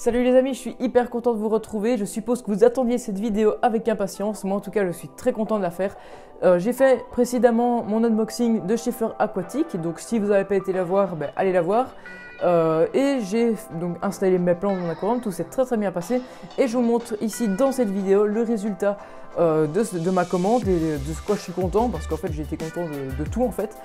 Salut les amis, je suis hyper content de vous retrouver. Je suppose que vous attendiez cette vidéo avec impatience. Moi en tout cas, je suis très content de la faire. J'ai fait précédemment mon unboxing de chez Fleur Aquatique. Donc si vous n'avez pas été la voir, allez la voir. Et j'ai donc installé mes plans dans mon aquarium, tout s'est très bien passé. Et je vous montre ici dans cette vidéo le résultat de ma commande et de ce quoi je suis content, parce qu'en fait j'ai été content de tout en fait.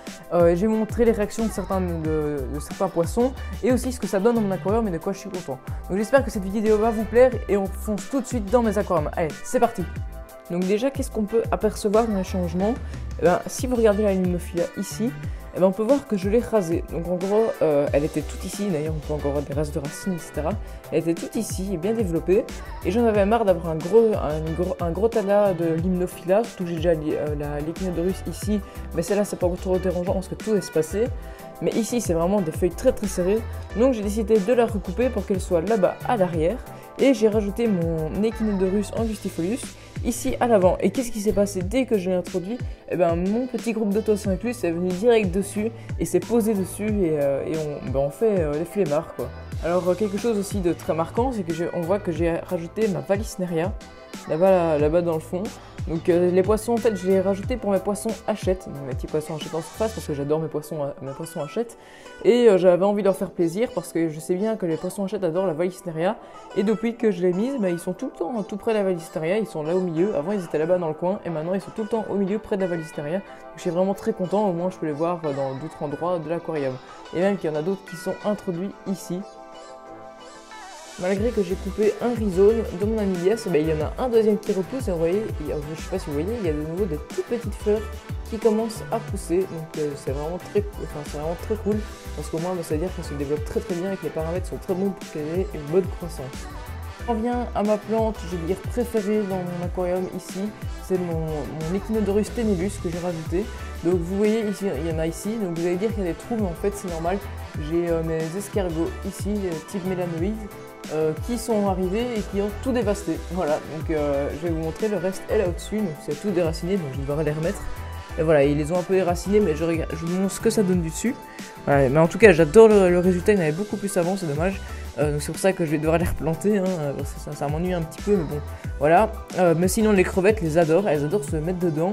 J'ai montré les réactions de certains poissons et aussi ce que ça donne dans mon aquarium et de quoi je suis content. Donc j'espère que cette vidéo va vous plaire et on fonce tout de suite dans mes aquariums. Allez, c'est parti. Donc déjà, qu'est-ce qu'on peut apercevoir dans les changements? Si vous regardez la Limnophila ici, on peut voir que je l'ai rasée. Donc en gros, elle était toute ici, d'ailleurs on peut encore voir des restes de racines, etc. Elle était toute ici et bien développée. Et j'en avais marre d'avoir un gros tas de Limnophila, surtout que j'ai déjà la Lechinodorus ici. Mais celle-là, c'est pas trop dérangeant parce que tout est espacé. Mais ici, c'est vraiment des feuilles très serrées. Donc j'ai décidé de la recouper pour qu'elle soit là-bas à l'arrière. Et j'ai rajouté mon Echinodorus angustifolius ici à l'avant. Et qu'est-ce qui s'est passé dès que je l'ai introduit? Mon petit groupe d'Auto-Synclus est venu direct dessus et s'est posé dessus et on fait les flemmards quoi. Alors quelque chose aussi de très marquant, c'est que on voit que j'ai rajouté ma Vallisneria là-bas dans le fond. Donc les poissons, en fait, je les ai rajoutés pour mes poissons hachette, mes petits poissons hachette en surface, parce que j'adore mes poissons hachette. Et j'avais envie de leur faire plaisir, parce que je sais bien que les poissons hachette adorent la Vallisneria. Et depuis que je l'ai mise, ils sont tout le temps tout près de la Vallisneria, ils sont là au milieu. Avant ils étaient là-bas dans le coin, et maintenant ils sont tout le temps au milieu près de la Vallisneria. Donc je suis vraiment très content, au moins je peux les voir dans d'autres endroits de l'aquarium. Et même qu'il y en a d'autres qui sont introduits ici. Malgré que j'ai coupé un rhizome de mon Amibias, il y en a un deuxième qui repousse et vous voyez, je ne sais pas si vous voyez, il y a de nouveau des toutes petites fleurs qui commencent à pousser. Donc c'est vraiment très cool parce qu'au moins ça veut dire qu'elle se développe très bien et que les paramètres sont très bons pour qu'elle ait une bonne croissance. On vient à ma plante, je vais dire préférée dans mon aquarium ici, c'est mon Echinodorus tenellus que j'ai rajouté. Donc vous voyez ici, il y en a ici, donc vous allez dire qu'il y a des trous, mais en fait c'est normal. J'ai mes escargots ici, type mélanoïde, qui sont arrivés et qui ont tout dévasté. Voilà, donc je vais vous montrer, le reste est là au-dessus, donc c'est tout déraciné, donc je devrais les remettre. Et voilà, ils les ont un peu déracinés, mais je vous montre ce que ça donne du dessus. Voilà, mais en tout cas, j'adore le résultat, il y en avait beaucoup plus avant, c'est dommage. Donc c'est pour ça que je vais devoir les replanter, hein, parce que ça m'ennuie un petit peu, mais bon, voilà. Mais sinon, les crevettes, elles adorent se mettre dedans.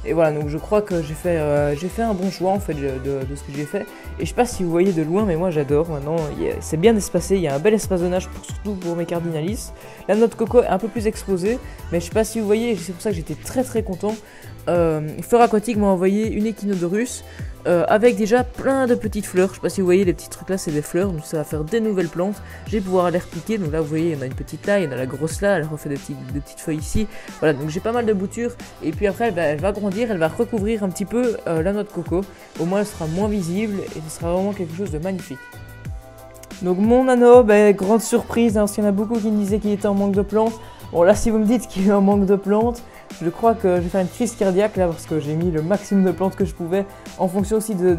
Et voilà, donc je crois que j'ai fait un bon choix en fait de ce que j'ai fait. Et je sais pas si vous voyez de loin, mais moi j'adore. Maintenant, c'est bien espacé, il y a un bel espazonnage, surtout pour mes cardinalis. La noix de coco est un peu plus exposée, mais je sais pas si vous voyez, c'est pour ça que j'étais très content. Fleur Aquatique m'a envoyé une Echinodorus avec déjà plein de petites fleurs. Je sais pas si vous voyez, les petits trucs là, c'est des fleurs, donc ça va faire des nouvelles plantes. Je vais pouvoir les repiquer. Donc là, vous voyez, il y en a une petite là, il y en a la grosse là, elle refait des petites feuilles ici. Voilà, donc j'ai pas mal de boutures. Et puis après, elle va grandir, elle va recouvrir un petit peu la noix de coco. Au moins, elle sera moins visible et ce sera vraiment quelque chose de magnifique. Donc mon anneau, grande surprise, hein, parce qu'il y en a beaucoup qui me disaient qu'il était en manque de plantes. Bon là, si vous me dites qu'il est en manque de plantes, je crois que je vais faire une crise cardiaque là, parce que j'ai mis le maximum de plantes que je pouvais en fonction aussi de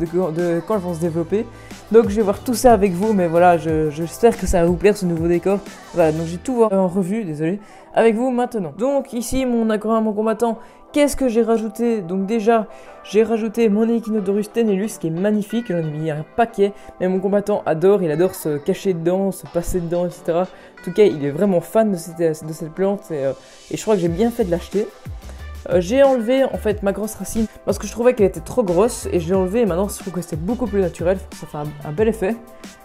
quand elles vont se développer. Donc je vais voir tout ça avec vous, mais voilà, j'espère que ça va vous plaire ce nouveau décor. Voilà, donc j'ai tout voir en revue, désolé, avec vous maintenant. Donc ici, mon aquarium, mon combattant, qu'est-ce que j'ai rajouté? Donc déjà, j'ai rajouté mon Echinodorus tenellus qui est magnifique, j'en ai mis un paquet, mais mon combattant adore, il adore se cacher dedans, se passer dedans, etc. En tout cas, il est vraiment fan de cette plante et je crois que j'ai bien fait de l'acheter. J'ai enlevé en fait ma grosse racine parce que je trouvais qu'elle était trop grosse et je l'ai enlevée et maintenant je trouve que c'est beaucoup plus naturel, ça fait un bel effet.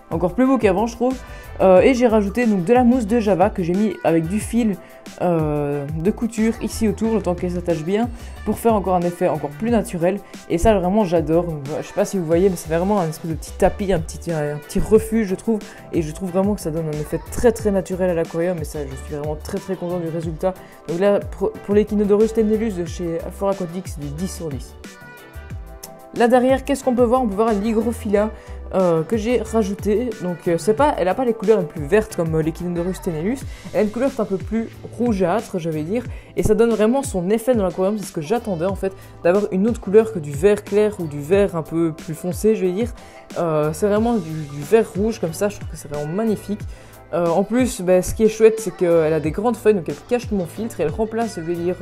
Encore plus beau qu'avant je trouve. Et j'ai rajouté donc de la mousse de Java que j'ai mis avec du fil de couture ici autour, le temps qu'elle s'attache bien, pour faire encore un effet encore plus naturel. Et ça vraiment j'adore. Je sais pas si vous voyez, mais c'est vraiment un espèce de petit tapis, un petit refuge je trouve. Et je trouve vraiment que ça donne un effet très naturel à l'aquarium. Et ça, je suis vraiment très content du résultat. Donc là, pour l'Echinodorus tenellus de chez Fleur Aquatique, c'est du 10 sur 10. Là derrière, qu'est-ce qu'on peut voir? On peut voir l'hygrophila que j'ai rajouté. Donc elle n'a pas les couleurs les plus vertes comme l'Echinodorus tenellus. Elle a une couleur un peu plus rougeâtre, je vais dire. Et ça donne vraiment son effet dans l'aquarium. C'est ce que j'attendais en fait, d'avoir une autre couleur que du vert clair ou du vert un peu plus foncé, je vais dire. C'est vraiment du vert rouge comme ça. Je trouve que c'est vraiment magnifique. En plus, ce qui est chouette, c'est qu'elle a des grandes feuilles, donc elle cache mon filtre et elle remplace, je vais dire,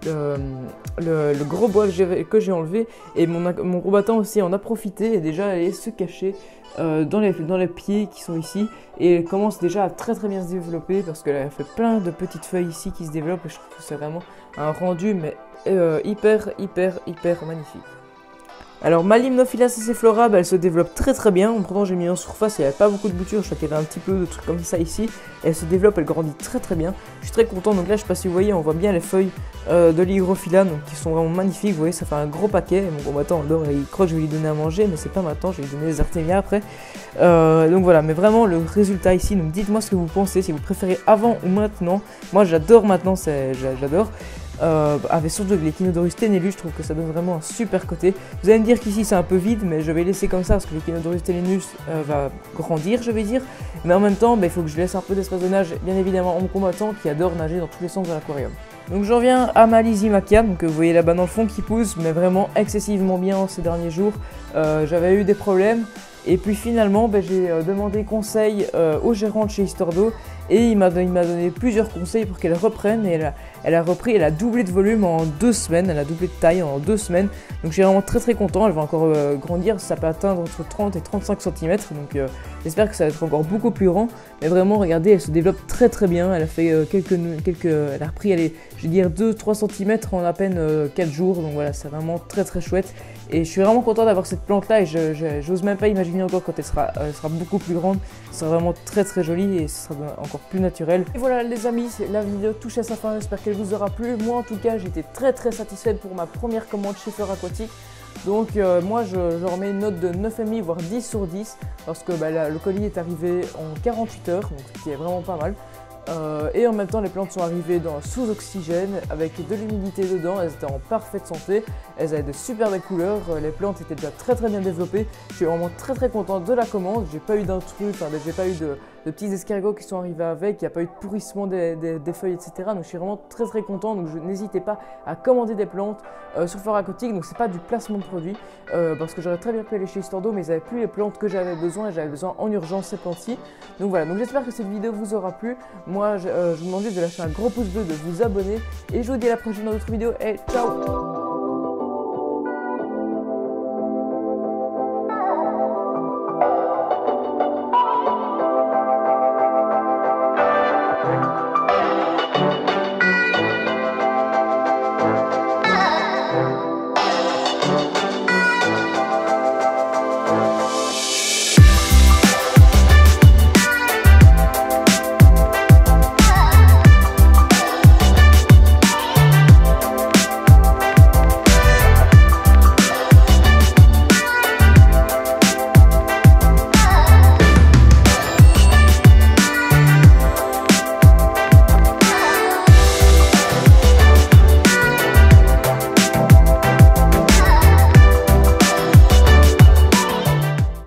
le gros bois que j'ai enlevé. Et mon combattant aussi en a profité et déjà allé se cacher dans les pieds qui sont ici. Et elle commence déjà à très bien se développer parce qu'elle a fait plein de petites feuilles ici qui se développent. Et je trouve que c'est vraiment un rendu mais hyper magnifique. Alors ma Limnophila céciflora, elle se développe très bien. Pourtant j'ai mis en surface, il n'y avait pas beaucoup de boutures, je crois qu'il y avait un petit peu de trucs comme ça ici. Elle se développe, elle grandit très bien. Je suis très content, donc là je sais pas si vous voyez, on voit bien les feuilles de l'hygrophila, donc qui sont vraiment magnifiques. Vous voyez, ça fait un gros paquet. Mon combattant adore et il croit que je vais lui donner à manger, mais c'est pas maintenant, je vais lui donner des artémias après. Donc voilà, mais vraiment le résultat ici, donc dites-moi ce que vous pensez, si vous préférez avant ou maintenant. Moi j'adore maintenant, j'adore. Avec surtout avec l'Echinodorus tenellus, je trouve que ça donne vraiment un super côté. Vous allez me dire qu'ici c'est un peu vide, mais je vais laisser comme ça parce que l'Echinodorus tenellus va grandir, je vais dire. Mais en même temps, il faut que je laisse un peu d'espace de nage, bien évidemment, à mon combattant qui adore nager dans tous les sens de l'aquarium. Donc j'en viens à ma Lysimachia, donc vous voyez là-bas dans le fond qui pousse, mais vraiment excessivement bien ces derniers jours. J'avais eu des problèmes. Et puis finalement, j'ai demandé conseil au gérant de chez Histordo et il m'a donné plusieurs conseils pour qu'elle reprenne. Et elle a repris, elle a doublé de volume en 2 semaines, elle a doublé de taille en 2 semaines. Donc je suis vraiment très content, elle va encore grandir, ça peut atteindre entre 30 et 35 cm. Donc j'espère que ça va être encore beaucoup plus grand. Mais vraiment, regardez, elle se développe très bien. Elle a fait elle a repris, allez, je vais dire 2-3 cm en à peine 4 jours. Donc voilà, c'est vraiment très chouette. Et je suis vraiment content d'avoir cette plante là et j'ose même pas imaginer encore quand elle sera beaucoup plus grande. Ce sera vraiment très joli et ce sera encore plus naturel. Et voilà les amis, la vidéo touche à sa fin, j'espère qu'elle vous aura plu. Moi en tout cas j'étais très satisfaite pour ma première commande chez Fleur Aquatique. Donc moi je remets une note de 9,5 voire 10 sur 10 parce que le colis est arrivé en 48 heures, donc ce qui est vraiment pas mal. Et en même temps les plantes sont arrivées sous oxygène avec de l'humidité dedans, elles étaient en parfaite santé, elles avaient de super belles couleurs, les plantes étaient déjà très bien développées. Je suis vraiment très content de la commande, j'ai pas eu d'intrus, j'ai pas eu de petits escargots qui sont arrivés avec, il n'y a pas eu de pourrissement des feuilles, etc. Donc je suis vraiment très content, donc n'hésitez pas à commander des plantes sur Fleur Aquatique. Donc c'est pas du placement de produit, parce que j'aurais très bien pu aller chez Histordo, mais ils n'avaient plus les plantes que j'avais besoin et j'avais besoin en urgence ces plantes-ci. Donc voilà, donc j'espère que cette vidéo vous aura plu. Moi je vous demande juste de lâcher un gros pouce bleu, de vous abonner et je vous dis à la prochaine dans d'autres vidéos et ciao.